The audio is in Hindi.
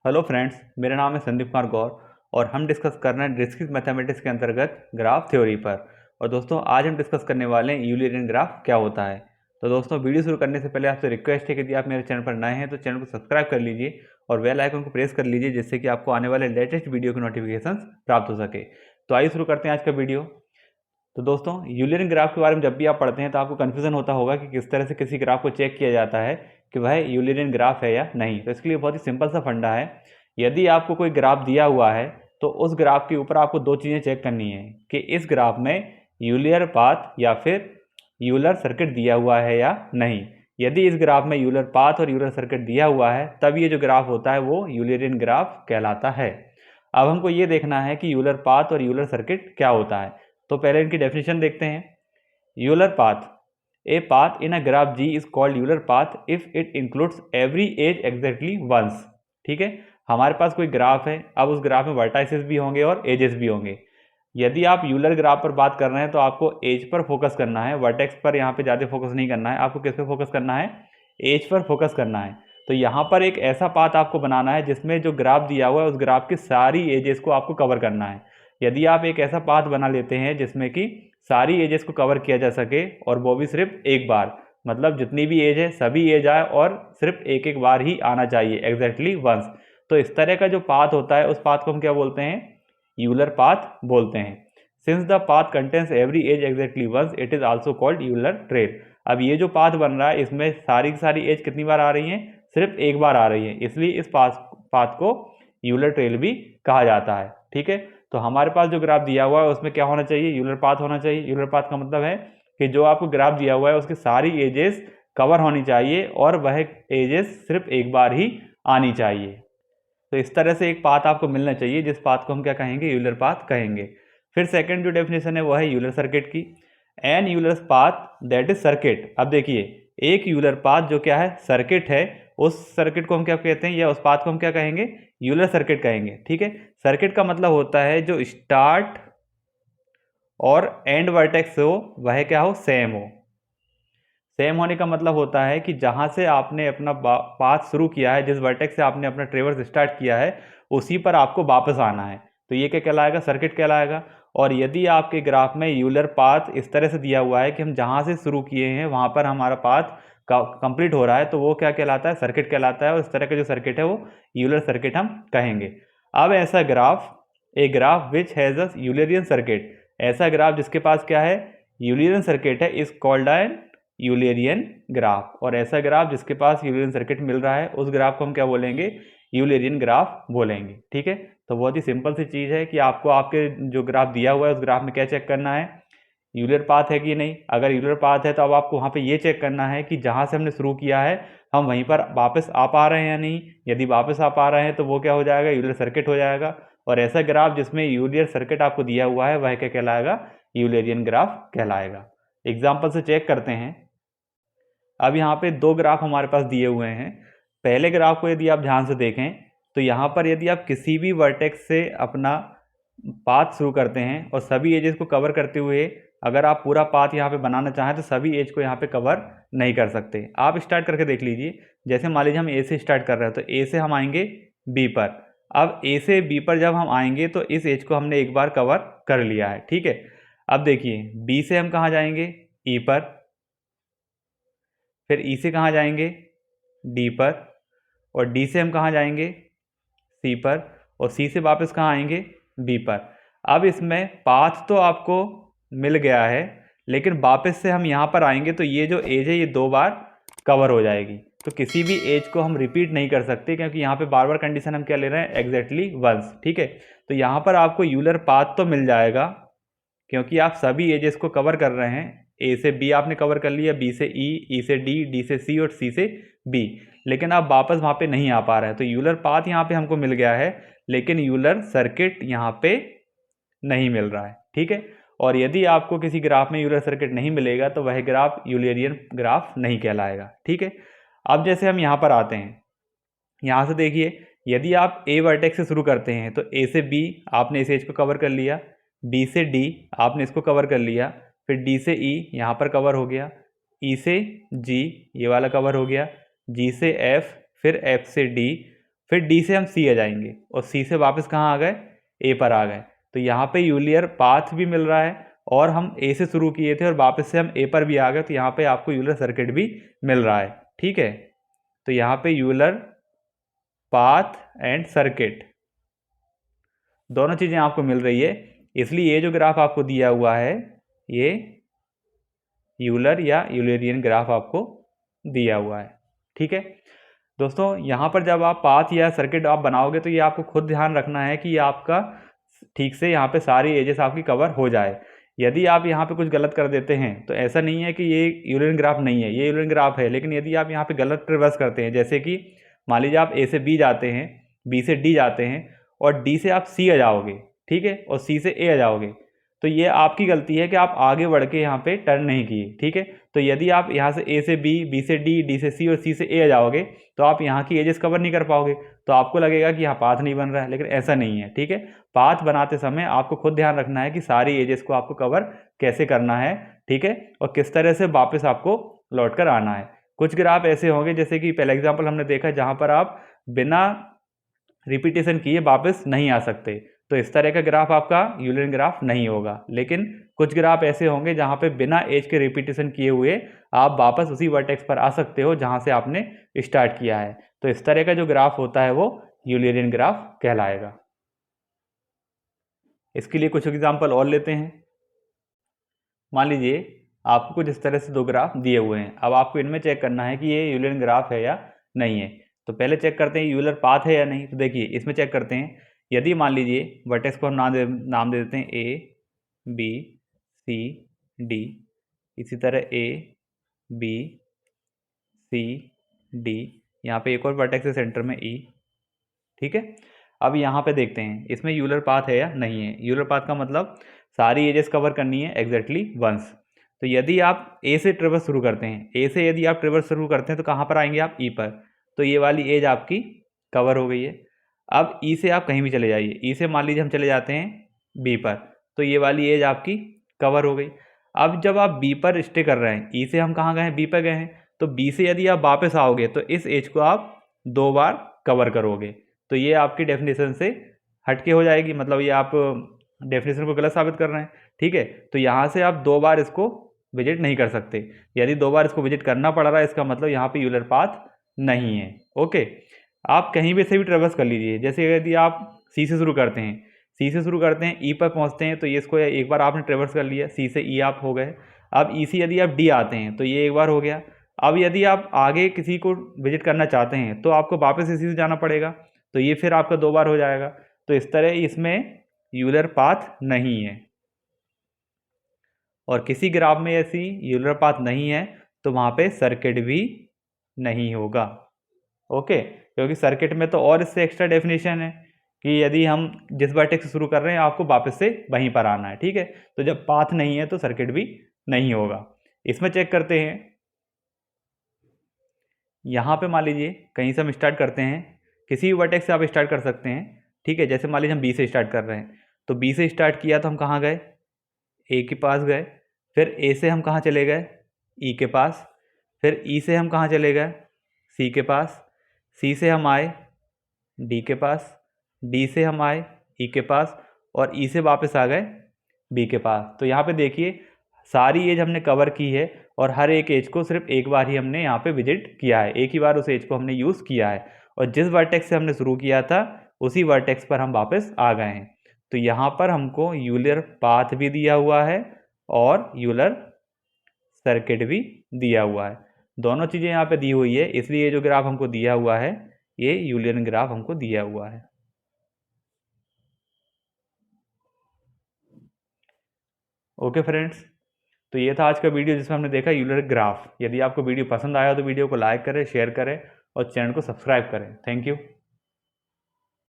हेलो फ्रेंड्स, मेरा नाम है संदीप कुमार गौर और हम डिस्कस कर रहे हैं डिस्क्रीट मैथमेटिक्स के अंतर्गत ग्राफ थ्योरी पर। और दोस्तों, आज हम डिस्कस करने वाले हैं यूलियन ग्राफ क्या होता है। तो दोस्तों, वीडियो शुरू करने से पहले आपसे रिक्वेस्ट है कि यदि आप मेरे चैनल पर नए हैं तो चैनल को सब्सक्राइब कर लीजिए और बेल आइकन को प्रेस कर लीजिए, जिससे कि आपको आने वाले लेटेस्ट वीडियो की नोटिफिकेशन प्राप्त हो सके। तो आइए शुरू करते हैं आज का वीडियो। तो दोस्तों, यूलियन ग्राफ के बारे में जब भी आप पढ़ते हैं तो आपको कन्फ्यूजन होता होगा कि किस तरह से किसी ग्राफ को चेक किया जाता है कि वह यूलियन ग्राफ है या नहीं। तो इसके लिए बहुत ही सिंपल सा फंडा है। यदि आपको कोई ग्राफ दिया हुआ है तो उस ग्राफ के ऊपर आपको दो चीज़ें चेक करनी है कि इस ग्राफ में यूलर पाथ या फिर यूलर सर्किट दिया हुआ है या नहीं। यदि इस ग्राफ में यूलर पाथ और यूलर सर्किट दिया हुआ है तब ये जो ग्राफ होता है वो यूलियन ग्राफ कहलाता है। अब हमको ये देखना है कि यूलर पाथ और यूलर सर्किट क्या होता है। तो पहले इनकी डेफिनेशन देखते हैं। Euler path, a path in a graph G is called Euler path if it includes every edge exactly once. ठीक है, हमारे पास कोई ग्राफ है, अब उस ग्राफ में वर्टाइसेस भी होंगे और एजेस भी होंगे। यदि आप यूलर ग्राफ पर बात कर रहे हैं तो आपको एज पर फोकस करना है, वर्टेक्स पर यहाँ पे ज़्यादा फोकस नहीं करना है। आपको किस पे फोकस करना है? एज पर फोकस करना है। तो यहाँ पर एक ऐसा पाथ आपको बनाना है जिसमें जो ग्राफ दिया हुआ है उस ग्राफ की सारी एजेस को आपको कवर करना है। यदि आप एक ऐसा पाथ बना लेते हैं जिसमें कि सारी एजेस को कवर किया जा सके और वो भी सिर्फ एक बार, मतलब जितनी भी एज है सभी एज आए और सिर्फ एक एक बार ही आना चाहिए, एग्जैक्टली वंस। तो इस तरह का जो पाथ होता है उस पाथ को हम क्या बोलते हैं? यूलर पाथ बोलते हैं। Since the path contains every edge exactly once it is also called Euler trail. अब ये जो पाथ बन रहा है इसमें सारी की सारी एज कितनी बार आ रही है? सिर्फ एक बार आ रही है, इसलिए इस पाथ को यूलर ट्रेल भी कहा जाता है। ठीक है, तो हमारे पास जो ग्राफ दिया हुआ है उसमें क्या होना चाहिए? यूलर पाथ होना चाहिए। यूलर पाथ का मतलब है कि जो आपको ग्राफ दिया हुआ है उसकी सारी एजेस कवर होनी चाहिए और वह एजेस सिर्फ एक बार ही आनी चाहिए। तो इस तरह से एक पाथ आपको मिलना चाहिए जिस पाथ को हम क्या कहेंगे? यूलर पाथ कहेंगे। फिर सेकंड जो डेफिनेशन है वो है यूलर सर्किट की। An Euler path that is circuit. अब देखिए, एक यूलर पाथ जो क्या है? सर्किट है। उस सर्किट को हम क्या कहते हैं या उस पाथ को हम क्या कहेंगे? यूलर सर्किट कहेंगे। ठीक है, सर्किट का मतलब होता है जो स्टार्ट और एंड वर्टेक्स हो वह क्या हो? सेम हो। सेम होने का मतलब होता है कि जहां से आपने अपना पाथ शुरू किया है, जिस वर्टेक्स से आपने अपना ट्रेवर्स स्टार्ट किया है, उसी पर आपको वापस आना है। तो ये क्या कहलाएगा? सर्किट कहलाएगा। और यदि आपके ग्राफ में यूलर पाथ इस तरह से दिया हुआ है कि हम जहां से शुरू किए हैं वहां पर हमारा पाथ कंप्लीट हो रहा है, तो वो क्या कहलाता है? सर्किट कहलाता है। और इस तरह का जो सर्किट है वो यूलर सर्किट हम कहेंगे। अब ऐसा graph, a graph which has a Eulerian circuit, ऐसा ग्राफ जिसके पास क्या है? यूलरियन सर्किट है, is called an Eulerian graph. और ऐसा ग्राफ जिसके पास यूलेरियन सर्किट मिल रहा है उस ग्राफ को हम क्या बोलेंगे? यूलेरियन ग्राफ बोलेंगे। ठीक है, तो बहुत ही सिंपल सी चीज़ है कि आपको आपके जो ग्राफ दिया हुआ है उस ग्राफ में क्या चेक करना है? यूलर पाथ है कि नहीं। अगर यूलर पाथ है तो अब आपको वहाँ पे ये चेक करना है कि जहाँ से हमने शुरू किया है हम वहीं पर वापस आ पा रहे हैं या नहीं। यदि वापस आ पा रहे हैं तो वो क्या हो जाएगा? यूलर सर्किट हो जाएगा। और ऐसा ग्राफ जिसमें यूलर सर्किट आपको दिया हुआ है वह क्या कहलाएगा? यूलेरियन ग्राफ कहलाएगा। एग्जाम्पल से चेक करते हैं। अब यहाँ पे दो ग्राफ हमारे पास दिए हुए हैं। पहले ग्राफ को यदि आप ध्यान से देखें तो यहाँ पर यदि आप किसी भी वर्टेक्स से अपना पाथ शुरू करते हैं और सभी एजेस को कवर करते हुए अगर आप पूरा पाथ यहाँ पे बनाना चाहें तो सभी एज को यहाँ पे कवर नहीं कर सकते। आप स्टार्ट करके देख लीजिए। जैसे मान लीजिए हम ए से स्टार्ट कर रहे हैं तो ए से हम आएंगे बी पर। अब ए से बी पर जब हम आएंगे तो इस एज को हमने एक बार कवर कर लिया है। ठीक है, अब देखिए बी से हम कहाँ जाएंगे? ई पर। फिर ई से कहाँ जाएंगे? डी पर। और डी से हम कहाँ जाएंगे? सी पर। और सी से वापस कहाँ आएंगे? बी पर। अब इसमें पाथ तो आपको मिल गया है, लेकिन वापस से हम यहाँ पर आएंगे तो ये जो एज है ये दो बार कवर हो जाएगी। तो किसी भी एज को हम रिपीट नहीं कर सकते क्योंकि यहाँ पे बार बार कंडीशन हम क्या ले रहे हैं? Exactly once. ठीक है, तो यहाँ पर आपको यूलर पाथ तो मिल जाएगा क्योंकि आप सभी एजेस को कवर कर रहे हैं। ए से बी आपने कवर कर लिया, बी से ई से डी, डी से सी और सी से बी, लेकिन आप वापस वहाँ पे नहीं आ पा रहे हैं। तो यूलर पाथ यहाँ पे हमको मिल गया है लेकिन यूलर सर्किट यहाँ पे नहीं मिल रहा है। ठीक है, और यदि आपको किसी ग्राफ में यूलर सर्किट नहीं मिलेगा तो वह ग्राफ यूलेरियन ग्राफ नहीं कहलाएगा। ठीक है, अब जैसे हम यहाँ पर आते हैं, यहाँ से देखिए यदि आप ए वर्टेक्स से शुरू करते हैं तो ए से बी आपने इस एज को कवर कर लिया, बी से डी आपने इसको कवर कर लिया, फिर डी से ई यहाँ पर कवर हो गया, ई से जी ये वाला कवर हो गया, जी से एफ, फिर एफ से डी, फिर डी से हम सी आ जाएंगे और सी से वापस कहाँ आ गए, ए पर आ गए। तो यहाँ पे यूलर पाथ भी मिल रहा है और हम ए से शुरू किए थे और वापस से हम ए पर भी आ गए, तो यहाँ पे आपको यूलर सर्किट भी मिल रहा है। ठीक है, तो यहाँ पे यूलर पाथ एंड सर्किट दोनों चीज़ें आपको मिल रही है, इसलिए ये जो ग्राफ आपको दिया हुआ है ये यूलर या यूलरियन ग्राफ आपको दिया हुआ है। ठीक है दोस्तों, यहाँ पर जब आप पाथ या सर्किट आप बनाओगे तो ये आपको खुद ध्यान रखना है कि ये आपका ठीक से यहाँ पे सारी एजेस आपकी कवर हो जाए। यदि आप यहाँ पे कुछ गलत कर देते हैं तो ऐसा नहीं है कि ये यूलरियन ग्राफ नहीं है, ये यूलरियन ग्राफ है, लेकिन यदि आप यहाँ पे गलत रिवर्स करते हैं, जैसे कि मान लीजिए आप ए से बी जाते हैं, बी से डी जाते हैं और डी से आप सी आ जाओगे, ठीक है, और सी से ए आ जाओगे, तो ये आपकी गलती है कि आप आगे बढ़ के यहाँ पे टर्न नहीं किए। ठीक है, तो यदि आप यहाँ से ए से बी, बी से डी, डी से सी और सी से ए आ जाओगे तो आप यहाँ की एजेस कवर नहीं कर पाओगे, तो आपको लगेगा कि यहाँ पाथ नहीं बन रहा है, लेकिन ऐसा नहीं है। ठीक है, पाथ बनाते समय आपको खुद ध्यान रखना है कि सारी एजेस को आपको कवर कैसे करना है। ठीक है, और किस तरह से वापस आपको लौट कर आना है। कुछ ग्राफ ऐसे होंगे, जैसे कि पहला एग्जाम्पल हमने देखा जहाँ पर आप बिना रिपीटेशन किए वापस नहीं आ सकते, तो इस तरह का ग्राफ आपका यूलरियन ग्राफ नहीं होगा। लेकिन कुछ ग्राफ ऐसे होंगे जहाँ पे बिना एज के रिपीटेशन किए हुए आप वापस उसी वर्टेक्स पर आ सकते हो जहाँ से आपने स्टार्ट किया है, तो इस तरह का जो ग्राफ होता है वो यूलरियन ग्राफ कहलाएगा। इसके लिए कुछ एग्जाम्पल और लेते हैं। मान लीजिए आपको कुछ इस तरह से दो ग्राफ दिए हुए हैं, अब आपको इनमें चेक करना है कि ये यूलरियन ग्राफ है या नहीं है। तो पहले चेक करते हैं यूलर पाथ है या नहीं। तो देखिए इसमें चेक करते हैं, यदि मान लीजिए वर्टेक्स को हम नाम दे देते हैं ए बी सी डी, इसी तरह ए बी सी डी, यहाँ पे एक और वर्टेक्स है सेंटर में ई। ठीक है, अब यहाँ पे देखते हैं इसमें यूलर पाथ है या नहीं है। यूलर पाथ का मतलब सारी एजेस कवर करनी है एग्जैक्टली वंस। तो यदि आप ए से ट्रेवर्स शुरू करते हैं, ए से यदि आप ट्रेवर्स शुरू करते हैं तो कहाँ पर आएंगे आप, ई पर, तो ये वाली एज आपकी कवर हो गई है। अब ई से आप कहीं भी चले जाइए, ई से मान लीजिए हम चले जाते हैं बी पर, तो ये वाली एज आपकी कवर हो गई। अब जब आप बी पर स्टे कर रहे हैं, ई से हम कहाँ गए हैं, बी पर गए हैं, तो बी से यदि आप वापस आओगे तो इस एज को आप 2 बार कवर करोगे, तो ये आपकी डेफिनेशन से हटके हो जाएगी, मतलब ये आप डेफिनेशन को गलत साबित कर रहे हैं। ठीक है, तो यहाँ से आप 2 बार इसको विजिट नहीं कर सकते। यदि 2 बार इसको विजिट करना पड़ रहा है, इसका मतलब यहाँ पे यूलर पाथ नहीं है। ओके, आप कहीं भी से भी ट्रेवर्स कर लीजिए, जैसे यदि आप सी से शुरू करते हैं, सी से शुरू करते हैं ई पर पहुँचते हैं, तो ये इसको एक बार आपने ट्रेवर्स कर लिया, सी से ई आप हो गए। अब ई से यदि आप डी आते हैं तो ये एक बार हो गया। अब यदि आप आगे किसी को विजिट करना चाहते हैं तो आपको वापस इसी से जाना पड़ेगा, तो ये फिर आपका 2 बार हो जाएगा। तो इस तरह इसमें यूलर पाथ नहीं है, और किसी ग्राफ में ऐसी यूलर पाथ नहीं है तो वहाँ पे सर्किट भी नहीं होगा। ओके, क्योंकि सर्किट में तो और इससे एक्स्ट्रा डेफिनेशन है कि यदि हम जिस वर्टेक्स से शुरू कर रहे हैं आपको वापस से वहीं पर आना है। ठीक है, तो जब पाथ नहीं है तो सर्किट भी नहीं होगा। इसमें चेक करते हैं, यहाँ पे मान लीजिए कहीं से हम स्टार्ट करते हैं, किसी भी वर्टेक्स से आप स्टार्ट कर सकते हैं। ठीक है, जैसे मान लीजिए हम बी से स्टार्ट कर रहे हैं, तो बी से स्टार्ट किया तो हम कहाँ गए, ए के पास गए, फिर ए से हम कहाँ चले गए, ई के पास, फिर ई से हम कहाँ चले गए, सी के पास, सी से हम आए डी के पास, डी से हम आए ई के पास, और ई से वापस आ गए बी के पास। तो यहाँ पे देखिए सारी एज हमने कवर की है और हर एक एज को सिर्फ एक बार ही हमने यहाँ पे विजिट किया है, एक ही बार उस एज को हमने यूज़ किया है, और जिस वर्टेक्स से हमने शुरू किया था उसी वर्टेक्स पर हम वापस आ गए हैं। तो यहाँ पर हमको यूलर पाथ भी दिया हुआ है और यूलर सर्किट भी दिया हुआ है, दोनों चीज़ें यहाँ पे दी हुई है, इसलिए जो ग्राफ हमको दिया हुआ है ये यूलियन ग्राफ हमको दिया हुआ है। ओके फ्रेंड्स, तो ये था आज का वीडियो जिसमें हमने देखा यूलर ग्राफ। यदि आपको वीडियो पसंद आया तो वीडियो को लाइक करें, शेयर करें और चैनल को सब्सक्राइब करें। Thank you.